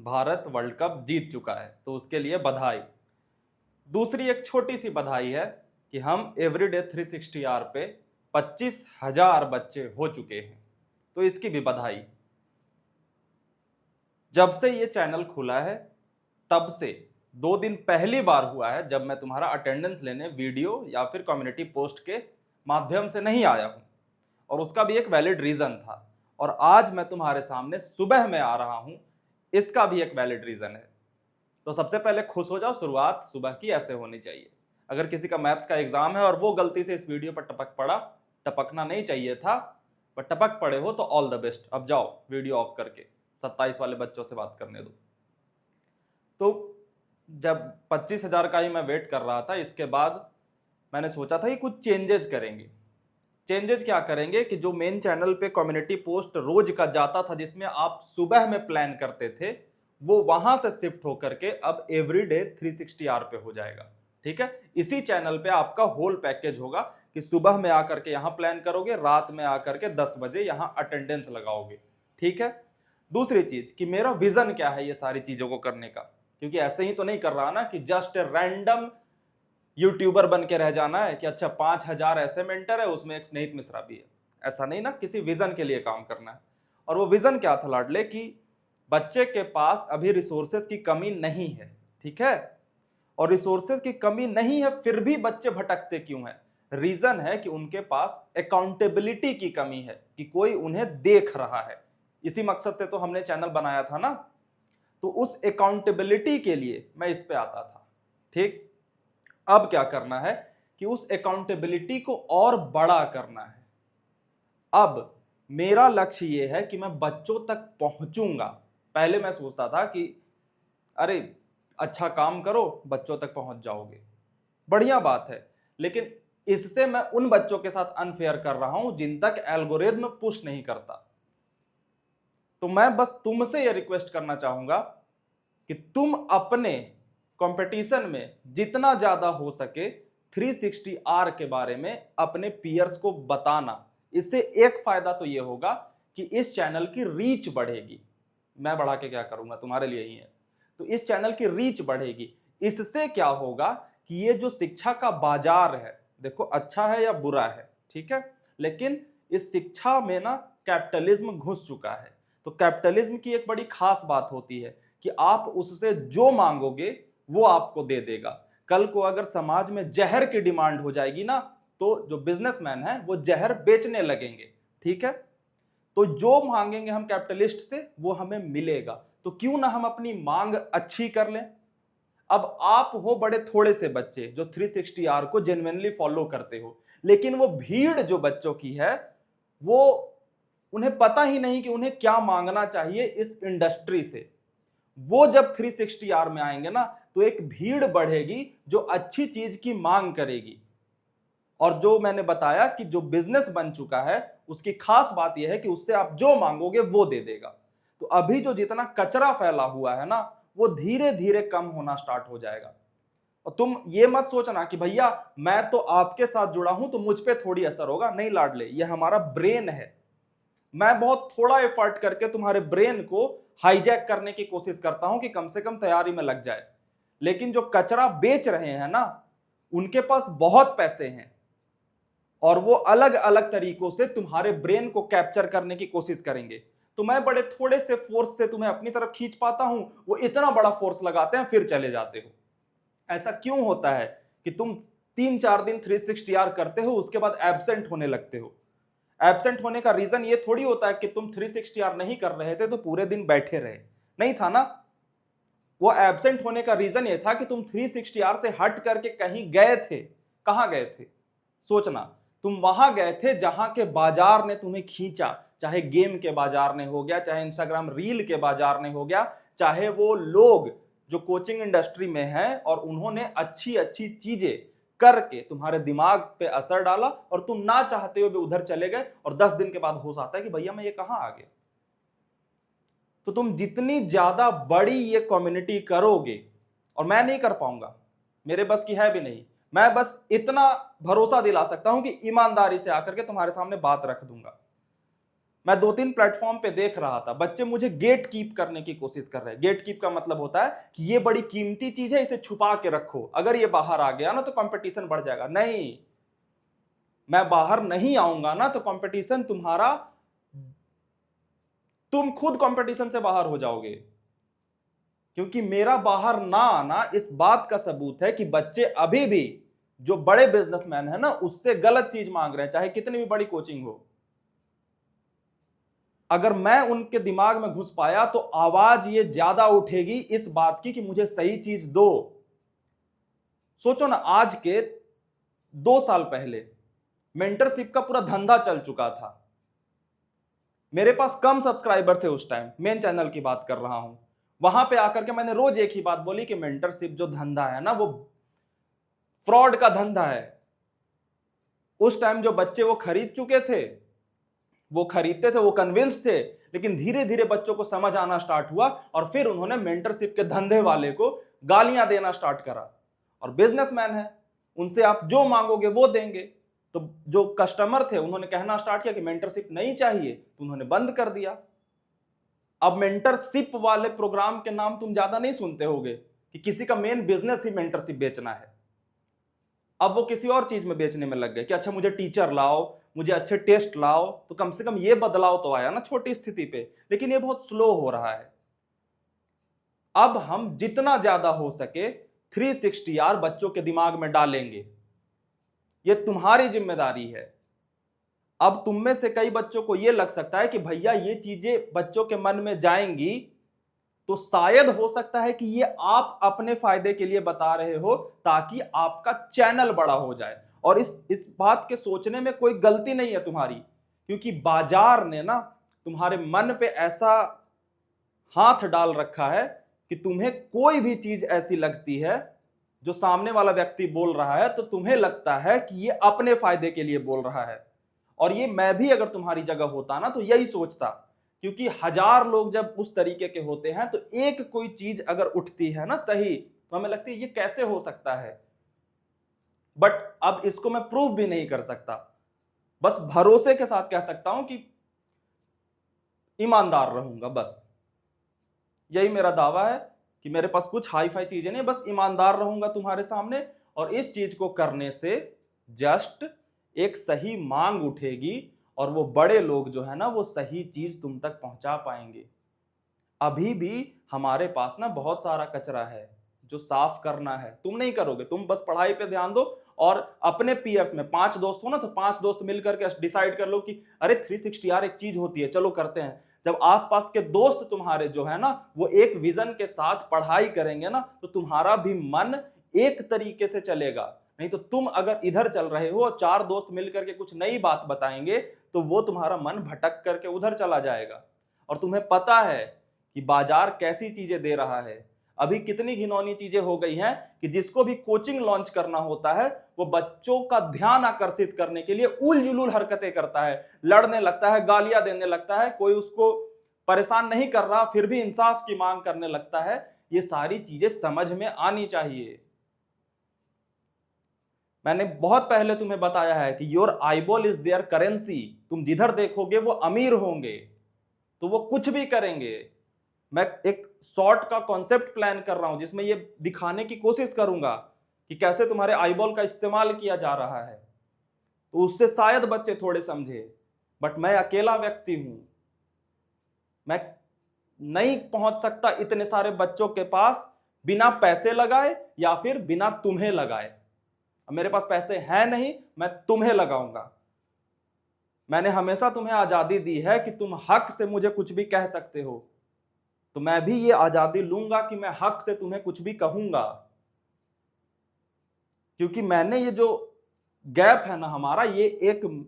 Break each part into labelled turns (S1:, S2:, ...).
S1: Bharat world cup जीत चुका है, तो उसके लिए बधाई। दूसरी एक छोटी सी बधाई है कि हम एवरीडे 360 आर पे 25,000 बच्चे हो चुके हैं, तो इसकी भी बधाई। जब से ये चैनल खुला है तब से 2 दिन पहली बार हुआ है जब मैं तुम्हारा अटेंडेंस लेने वीडियो या फिर कम्युनिटी पोस्ट के माध्यम से नहीं आया हूं, और उसका भी एक वैलिड रीजन था। और आज मैं तुम्हारे सामने सुबह में आ रहा हूं, इसका भी एक वैलिड रीजन है। तो सबसे पहले खुश हो जाओ, शुरुआत सुबह की ऐसे होनी चाहिए। अगर किसी का मैथ्स का एग्जाम है और वो गलती से इस वीडियो पर टपक पड़ा, टपकना नहीं चाहिए था, पर टपक पड़े हो तो ऑल द बेस्ट। अब जाओ वीडियो ऑफ करके 27 वाले बच्चों से बात करने दो। तो जब 25,000 का ही मैं वेट कर रहा था, इसके बाद मैंने सोचा था कि कुछ चेंजेस करेंगे। चेंजेस क्या करेंगे कि जो मेन चैनल पे कम्युनिटी पोस्ट रोज का जाता था, जिसमें आप सुबह में प्लान करते थे, वो वहां से शिफ्ट होकर के अब एवरीडे 360 आर पे हो जाएगा। ठीक है, इसी चैनल पे आपका होल पैकेज होगा कि सुबह में आकर के यहां प्लान करोगे, रात में आकर के 10 बजे यहां अटेंडेंस लगाओगे। ठीक है, दूसरी चीज कि मेरा विजन क्या है ये सारी चीजों को करने का, क्योंकि ऐसे ही तो नहीं कर रहा ना कि जस्ट रैंडम यूट्यूबर बन के रह जाना है कि अच्छा 5,000 ऐसे मेंटर है, उसमें एक स्नेहित मिश्रा भी है। ऐसा नहीं ना, किसी विजन के लिए काम करना है। और वो विजन क्या था लाडले, कि बच्चे के पास अभी रिसोर्सेज की कमी नहीं है। ठीक है, और रिसोर्सेज की कमी नहीं है फिर भी बच्चे भटकते क्यों हैं? रीजन है कि उनके पास अकाउंटेबिलिटी की कमी है, कि कोई उन्हें देख रहा है। इसी मकसद से तो हमने चैनल बनाया था ना। तो उस अकाउंटेबिलिटी के लिए मैं इस पे आता था। ठीक, अब क्या करना है कि उस अकाउंटेबिलिटी को और बड़ा करना है। अब मेरा लक्ष्य यह है कि मैं बच्चों तक पहुंचूंगा। पहले मैं सोचता था कि अरे अच्छा काम करो, बच्चों तक पहुंच जाओगे, बढ़िया बात है, लेकिन इससे मैं उन बच्चों के साथ अनफेयर कर रहा हूं जिन तक एल्गोरिथम पुश नहीं करता। तो मैं बस तुमसे यह रिक्वेस्ट करना चाहूंगा कि तुम अपने कंपटीशन में जितना ज्यादा हो सके 360 आर के बारे में अपने पीयर्स को बताना। इससे एक फायदा तो यह होगा कि इस चैनल की रीच बढ़ेगी। मैं बढ़ा के क्या करूंगा, तुम्हारे लिए ही है। तो इस चैनल की रीच बढ़ेगी। इससे क्या होगा कि ये जो शिक्षा का बाजार है, देखो अच्छा है या बुरा है, ठीक है, लेकिन इस शिक्षा में ना कैपिटलिज्म घुस चुका है। तो कैपिटलिज्म की एक बड़ी खास बात होती है कि आप उससे जो मांगोगे वो आपको दे देगा। कल को अगर समाज में जहर की डिमांड हो जाएगी ना, तो जो बिजनेसमैन है वो जहर बेचने लगेंगे। ठीक है, तो जो मांगेंगे हम कैपिटलिस्ट से वो हमें मिलेगा। तो क्यों ना हम अपनी मांग अच्छी कर लें। अब आप हो बड़े थोड़े से बच्चे जो 360 आर को जेन्युइनली फॉलो करते हो, लेकिन वो भीड़ जो बच्चों की है, वो उन्हें पता ही नहीं कि उन्हें क्या मांगना चाहिए इस इंडस्ट्री से। वो जब 360 आर में आएंगे ना, तो एक भीड़ बढ़ेगी जो अच्छी चीज की मांग करेगी। और जो मैंने बताया कि जो बिजनेस बन चुका है, उसकी खास बात यह है कि उससे आप जो मांगोगे वो दे देगा। तो अभी जो जितना कचरा फैला हुआ है ना, वो धीरे धीरे कम होना स्टार्ट हो जाएगा। और तुम ये मत सोचना कि भैया मैं तो आपके साथ जुड़ा हूं तो मुझ पे थोड़ी असर होगा। नहीं लाडले, ये हमारा ब्रेन है। मैं बहुत थोड़ा एफर्ट करके तुम्हारे ब्रेन को हाईजैक करने की कोशिश करता हूं कि कम से कम तैयारी में लग जाए। लेकिन जो कचरा बेच रहे हैं ना, उनके पास बहुत पैसे हैं और वो अलग अलग तरीकों से तुम्हारे ब्रेन को कैप्चर करने की कोशिश करेंगे। तो मैं बड़े थोड़े से फोर्स से तुम्हें अपनी तरफ खींच पाता हूं, वो इतना बड़ा फोर्स लगाते हैं फिर चले जाते हो। ऐसा क्यों होता है कि तुम 3-4 दिन 360 आर करते हो, उसके बाद एब्सेंट होने लगते हो? एब्सेंट होने का रीजन ये थोड़ी होता है कि तुम 360 आर नहीं कर रहे थे तो पूरे दिन बैठे रहे, नहीं था ना। वो एब्सेंट होने का रीजन ये था कि तुम 360 आर से हट करके कहीं गए थे। कहां गए थे सोचना। तुम वहां गए थे जहां के बाजार ने तुम्हें खींचा, चाहे गेम के बाजार ने हो गया, चाहे इंस्टाग्राम रील के बाजार ने हो गया, चाहे वो लोग जो कोचिंग इंडस्ट्री में हैं और उन्होंने अच्छी अच्छी चीजें करके तुम्हारे दिमाग पे असर डाला और तुम ना चाहते हुए भी उधर चले गए, और 10 दिन के बाद होश आता है कि भैया मैं ये कहां आ गया। तो तुम जितनी ज्यादा बड़ी ये कम्युनिटी करोगे, और मैं नहीं कर पाऊंगा, मेरे बस की है भी नहीं, मैं बस इतना भरोसा दिला सकता हूं कि ईमानदारी से आकर के तुम्हारे सामने बात रख दूंगा। मैं 2-3 प्लेटफॉर्म पे देख रहा था, बच्चे मुझे गेट कीप करने की कोशिश कर रहे हैं। गेट कीप का मतलब होता है कि ये बड़ी कीमती चीज है, इसे छुपा के रखो, अगर ये बाहर आ गया ना तो कंपटीशन बढ़ जाएगा। नहीं, मैं बाहर नहीं आऊंगा ना तो कंपटीशन तुम्हारा, तुम खुद कंपटीशन से बाहर हो जाओगे। क्योंकि मेरा बाहर ना आना इस बात का सबूत है कि बच्चे अभी भी जो बड़े बिजनेसमैन है ना उससे गलत चीज मांग रहे हैं, चाहे कितनी भी बड़ी कोचिंग हो। अगर मैं उनके दिमाग में घुस पाया तो आवाज ये ज्यादा उठेगी इस बात की कि मुझे सही चीज दो। सोचो ना, आज के 2 साल पहले मेंटरशिप का पूरा धंधा चल चुका था। मेरे पास कम सब्सक्राइबर थे उस टाइम, मेन चैनल की बात कर रहा हूं। वहां पे आकर के मैंने रोज एक ही बात बोली कि मेंटरशिप जो धंधा है ना वो फ्रॉड का धंधा है। उस टाइम जो बच्चे वो खरीद चुके थे, वो खरीदते थे, वो कन्विंस थे, लेकिन धीरे धीरे बच्चों को समझ आना स्टार्ट हुआ और फिर उन्होंने मेंटरशिप के धंधे वाले को गालियां देना स्टार्ट करा। और बिजनेसमैन है, उनसे आप जो मांगोगे वो देंगे। तो जो कस्टमर थे उन्होंने कहना स्टार्ट किया कि मेंटरशिप नहीं चाहिए, तो उन्होंने बंद कर दिया। अब मेंटरशिप वाले प्रोग्राम के नाम तुम ज्यादा नहीं सुनते होगे कि किसी का मेन बिजनेस ही मेंटरशिप बेचना है। अब वो किसी और चीज में बेचने में लग गए कि अच्छा मुझे टीचर लाओ, मुझे अच्छे टेस्ट लाओ, तो कम से कम ये बदलाव तो आया ना छोटी स्थिति पे। लेकिन ये बहुत स्लो हो रहा है। अब हम जितना ज्यादा हो सके 360 आर बच्चों के दिमाग में डालेंगे, ये तुम्हारी जिम्मेदारी है। अब तुम में से कई बच्चों को यह लग सकता है कि भैया ये चीजें बच्चों के मन में जाएंगी, तो शायद हो सकता है कि ये आप अपने फायदे के लिए बता रहे हो ताकि आपका चैनल बड़ा हो जाए। और इस बात के सोचने में कोई गलती नहीं है तुम्हारी, क्योंकि बाजार ने ना तुम्हारे मन पे ऐसा हाथ डाल रखा है कि तुम्हें कोई भी चीज ऐसी लगती है जो सामने वाला व्यक्ति बोल रहा है तो तुम्हें लगता है कि ये अपने फायदे के लिए बोल रहा है। और ये मैं भी अगर तुम्हारी जगह होता ना तो यही सोचता, क्योंकि 1000 लोग जब उस तरीके के होते हैं तो एक कोई चीज अगर उठती है ना सही, तो हमें लगती है ये कैसे हो सकता है। बट अब इसको मैं प्रूव भी नहीं कर सकता, बस भरोसे के साथ कह सकता हूं कि ईमानदार रहूंगा। बस यही मेरा दावा है कि मेरे पास कुछ हाई फाई चीजें नहीं, बस ईमानदार रहूंगा तुम्हारे सामने। और इस चीज को करने से जस्ट एक सही मांग उठेगी और वो बड़े लोग जो है ना वो सही चीज तुम तक पहुंचा पाएंगे। अभी भी हमारे पास ना बहुत सारा कचरा है जो साफ करना है। तुम नहीं करोगे, तुम बस पढ़ाई पे ध्यान दो और अपने पीयर्स में 5 दोस्त हो ना तो 5 दोस्त मिलकर के डिसाइड कर लो कि अरे 360 यार एक चीज होती है, चलो करते हैं। जब आसपास के दोस्त तुम्हारे जो है ना वो एक विजन के साथ पढ़ाई करेंगे ना तो तुम्हारा भी मन एक तरीके से चलेगा। नहीं तो तुम अगर इधर चल रहे हो और 4 दोस्त मिलकर के कुछ नई बात बताएंगे तो वो तुम्हारा मन भटक करके उधर चला जाएगा। और तुम्हें पता है कि बाजार कैसी चीजें दे रहा है। अभी कितनी घिनौनी चीजें हो गई हैं कि जिसको भी कोचिंग लॉन्च करना होता है वो बच्चों का ध्यान आकर्षित करने के लिए उल जुलूल हरकतें करता है, लड़ने लगता है, गालियां देने लगता है। कोई उसको परेशान नहीं कर रहा फिर भी इंसाफ की मांग करने लगता है। ये सारी चीजें समझ में आनी चाहिए। मैंने बहुत पहले तुम्हें बताया है कि your eyeball is there currency. तुम जिधर देखोगे वो अमीर होंगे तो वो कुछ भी करेंगे। मैं एक शॉर्ट का कॉन्सेप्ट प्लान कर रहा हूं जिसमें ये दिखाने की कोशिश करूंगा कि कैसे तुम्हारे आईबॉल का इस्तेमाल किया जा रहा है, तो उससे शायद बच्चे थोड़े समझे। बट मैं अकेला व्यक्ति हूं, मैं नहीं पहुंच सकता इतने सारे बच्चों के पास बिना पैसे लगाए या फिर बिना तुम्हें लगाए। मेरे पास पैसे हैं नहीं, मैं तुम्हें लगाऊंगा। मैंने हमेशा तुम्हें आजादी दी है कि तुम हक से मुझे कुछ भी कह सकते हो, तो मैं भी ये आजादी लूंगा कि मैं हक से तुम्हें कुछ भी कहूंगा। क्योंकि मैंने ये जो गैप है ना हमारा, ये एक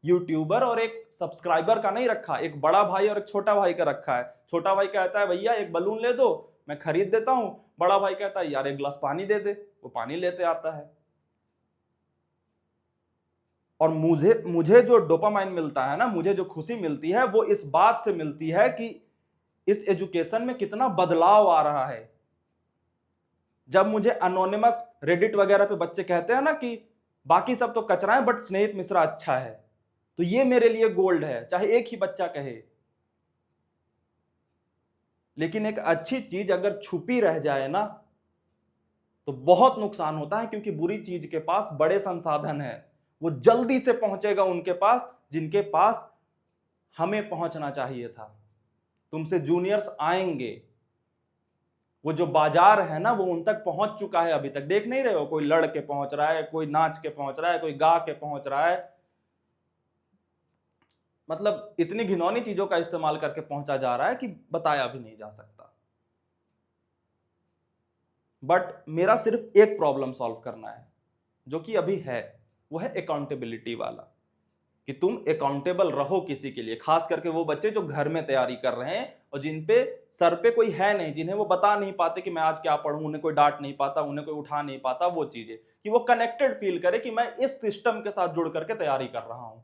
S1: यूट्यूबर और एक सब्सक्राइबर का नहीं रखा, एक बड़ा भाई और एक छोटा भाई का रखा है। छोटा भाई कहता है भैया एक बलून ले दो, मैं खरीद देता हूं। बड़ा भाई कहता है यार एक गिलास पानी दे दे, वो पानी लेते आता है। और मुझे मुझे जो डोपामाइन मिलता है ना, मुझे जो खुशी मिलती है वो इस बात से मिलती है कि इस एजुकेशन में कितना बदलाव आ रहा है। जब मुझे अनोनिमस रेडिट वगैरह पे बच्चे कहते हैं ना कि बाकी सब तो कचरा है बट स्नेहित मिश्रा अच्छा है, तो ये मेरे लिए गोल्ड है, चाहे एक ही बच्चा कहे। लेकिन एक अच्छी चीज अगर छुपी रह जाए ना तो बहुत नुकसान होता है, क्योंकि बुरी चीज के पास बड़े संसाधन है, वो जल्दी से पहुंचेगा उनके पास जिनके पास हमें पहुंचना चाहिए था। तुमसे जूनियर्स आएंगे, वो जो बाजार है ना वो उन तक पहुंच चुका है। अभी तक देख नहीं रहे हो, कोई लड़ के पहुंच रहा है, कोई नाच के पहुंच रहा है, कोई गा के पहुंच रहा है, मतलब इतनी घिनौनी चीजों का इस्तेमाल करके पहुंचा जा रहा है कि बताया भी नहीं जा सकता। बट मेरा सिर्फ एक प्रॉब्लम सॉल्व करना है, जो कि अभी है, वो है अकाउंटेबिलिटी वाला, कि तुम अकाउंटेबल रहो किसी के लिए, खास करके वो बच्चे जो घर में तैयारी कर रहे हैं और जिन पे सर पे कोई है नहीं, जिन्हें वो बता नहीं पाते कि मैं आज क्या पढ़ूं, उन्हें कोई डांट नहीं पाता, उन्हें कोई उठा नहीं पाता, वो चीजें, कि वो कनेक्टेड फील करे कि मैं इस सिस्टम के साथ जुड़ करके तैयारी कर रहा हूं।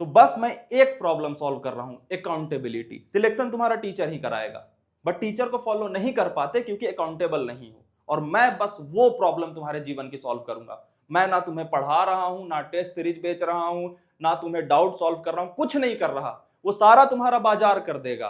S1: तो बस मैं एक प्रॉब्लम सॉल्व कर रहा हूं, अकाउंटेबिलिटी। सिलेक्शन तुम्हारा टीचर ही कराएगा, बट टीचर को फॉलो नहीं कर पाते क्योंकि अकाउंटेबल नहीं हो, और मैं बस वो प्रॉब्लम तुम्हारे जीवन की सॉल्व करूंगा। मैं ना तुम्हें पढ़ा रहा हूं, ना टेस्ट सीरीज बेच रहा हूं, ना तुम्हें डाउट सॉल्व कर रहा हूं, कुछ नहीं कर रहा, वो सारा तुम्हारा बाजार कर देगा।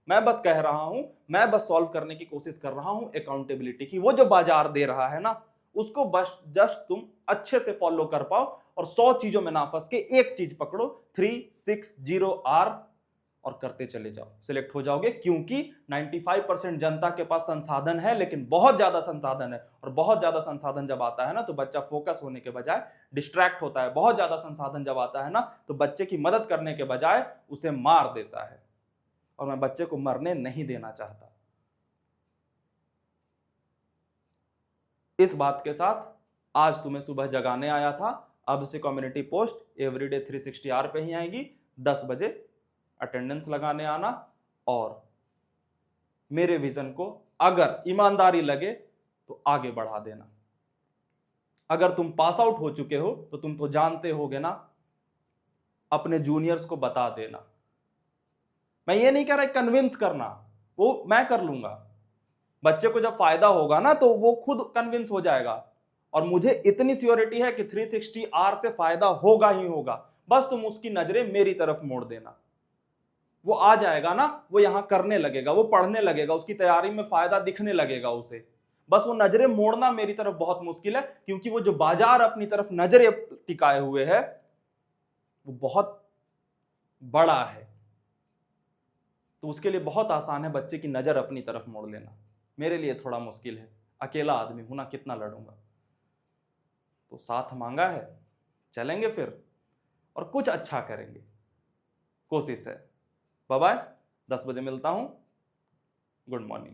S1: मैं बस कह रहा हूं, मैं बस सॉल्व करने की कोशिश कर रहा हूं अकाउंटेबिलिटी की। वो जो बाजार दे रहा है ना, उसको बस जस्ट तुम अच्छे से फॉलो कर पाओ और 100 चीजों में ना फंस के एक चीज पकड़ो, 360R, और करते चले जाओ, सिलेक्ट हो जाओगे। क्योंकि 95% जनता के पास संसाधन है, लेकिन बहुत ज्यादा संसाधन है, और बहुत ज्यादा संसाधन जब आता है ना तो बच्चा फोकस होने के बजाय डिस्ट्रैक्ट होता है। बहुत ज्यादा संसाधन जब आता है ना तो बच्चे की मदद करने के बजाय उसे मार देता है, और मैं बच्चे को मरने नहीं देना चाहता। इस बात के साथ आज तुम्हें सुबह जगाने आया था। अब से कम्युनिटी पोस्ट एवरीडे 360R पे ही आएगी, 10 बजे अटेंडेंस लगाने आना, और मेरे विजन को अगर ईमानदारी लगे तो आगे बढ़ा देना। अगर तुम पास आउट हो चुके हो तो तुम तो जानते होगे ना, अपने जूनियर्स को बता देना। मैं ये नहीं कह रहा कन्विंस करना, वो मैं कर लूंगा। बच्चे को जब फायदा होगा ना तो वो खुद कन्विंस हो जाएगा, और मुझे इतनी श्योरिटी है कि 360R से फायदा होगा ही होगा। बस तुम उसकी नजरें मेरी तरफ मोड़ देना, वो आ जाएगा ना, वो यहां करने लगेगा, वो पढ़ने लगेगा, उसकी तैयारी में फायदा दिखने लगेगा उसे। बस वो नजरें मोड़ना मेरी तरफ बहुत मुश्किल है, क्योंकि वो जो बाजार अपनी तरफ नजरें टिकाए हुए है वो बहुत बड़ा है। तो उसके लिए बहुत आसान है बच्चे की नजर अपनी तरफ मोड़ लेना। मेरे लिए थोड़ा मुश्किल है, अकेला आदमी हूं ना, कितना लड़ूंगा। तो साथ मांगा है, चलेंगे फिर और कुछ अच्छा करेंगे, कोशिश है। बाय बाय, 10 बजे मिलता हूं। Good morning.